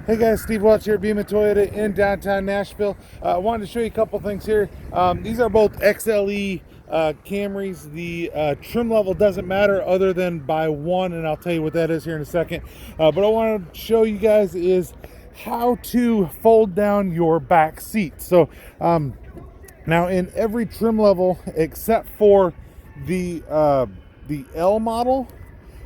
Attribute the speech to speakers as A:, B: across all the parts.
A: Hey guys, Steve Watts here, Beaman Toyota in downtown Nashville. I wanted to show you a couple things here. These are both XLE Camrys. The trim level doesn't matter other than by one, and I'll tell you what that is here in a second. But I want to show you guys is how to fold down your back seat. So now in every trim level except for the L model,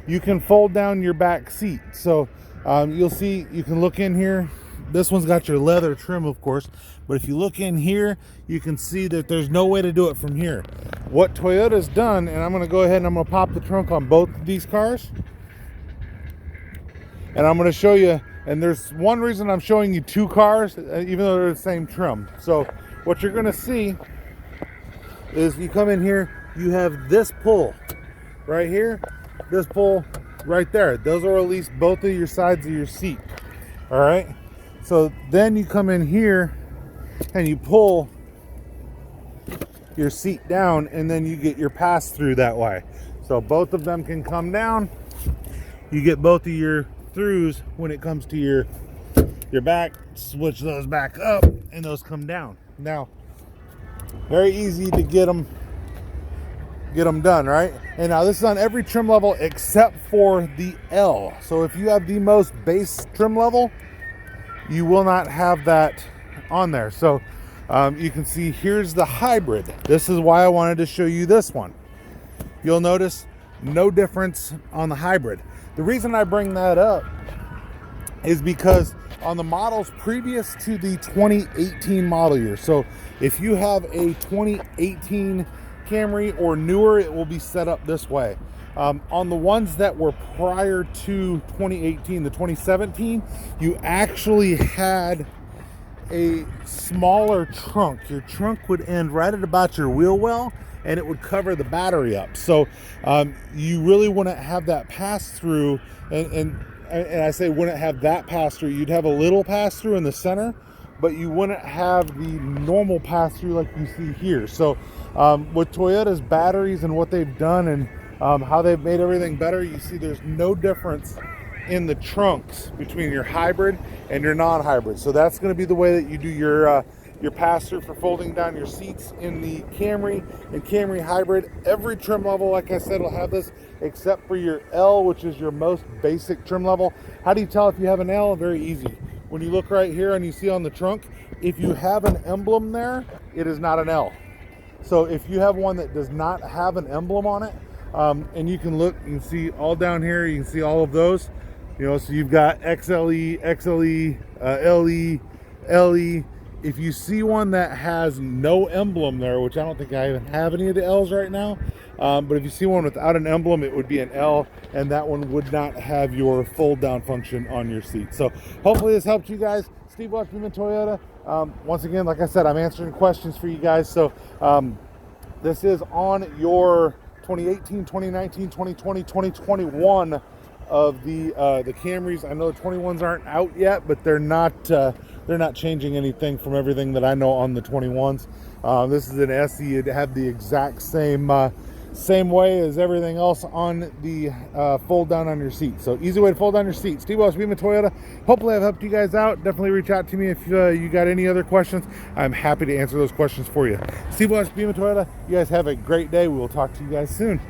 A: you can fold down your back seat. So you'll see, you can look in here. This one's got your leather trim, of course, but if you look in here, you can see that there's no way to do it from here. What Toyota's done, and I'm going to go ahead and I'm going to pop the trunk on both of these cars, and I'm going to show you. And there's one reason I'm showing you two cars, even though they're the same trim. So what you're going to see is you come in here, you have this pull right here, this pull right there. Those will release both of your sides of your seat. All right, so then you come in here and you pull your seat down, and then you get your pass through that way. So both of them can come down. You get both of your throughs when it comes to your back. Switch those back up and those come down. Now, very easy to get them done, right? And now this is on every trim level except for the L. So if you have the most base trim level, you will not have that on there. So you can see here's the hybrid. This is why I wanted to show you this one. You'll notice no difference on the hybrid. The reason I bring that up is because on the models previous to the 2018 model year, so if you have a 2018 Camry or newer, it will be set up this way. On the ones that were prior to 2018, the 2017, you actually had a smaller trunk. Your trunk would end right at about your wheel well, and it would cover the battery up. So you really wouldn't have that pass through, and I say wouldn't have that pass through. You'd have a little pass through in the center, but you wouldn't have the normal pass through like you see here. So with Toyota's batteries and what they've done and how they've made everything better, you see there's no difference in the trunks between your hybrid and your non-hybrid. So that's going to be the way that you do your pass-through for folding down your seats in the Camry and Camry hybrid. Every trim level, like I said, will have this except for your L, which is your most basic trim level. How do you tell if you have an L? Very easy. When you look right here and you see on the trunk, if you have an emblem there, it is not an L. So if you have one that does not have an emblem on it, and you can look, you can see all down here, you can see all of those, you know, so you've got XLE, XLE, LE, LE. If you see one that has no emblem there, which I don't think I even have any of the L's right now, but if you see one without an emblem, it would be an L, and that one would not have your fold down function on your seat. So hopefully this helped you guys. Steve Watts, Beaman Toyota. Once again, like I said, I'm answering questions for you guys. So this is on your 2018, 2019, 2020, 2021 of the Camrys. I know the 21s aren't out yet, but they're not changing anything from everything that I know on the 21s. This is an SE. It had the exact same way as everything else on the fold down on your seat. So easy way to fold down your seat. Steve Watts, Beaman Toyota. Hopefully I've helped you guys out. Definitely reach out to me if you got any other questions. I'm happy to answer those questions for you. Steve Watts, Beaman Toyota. You guys have a great day. We will talk to you guys soon.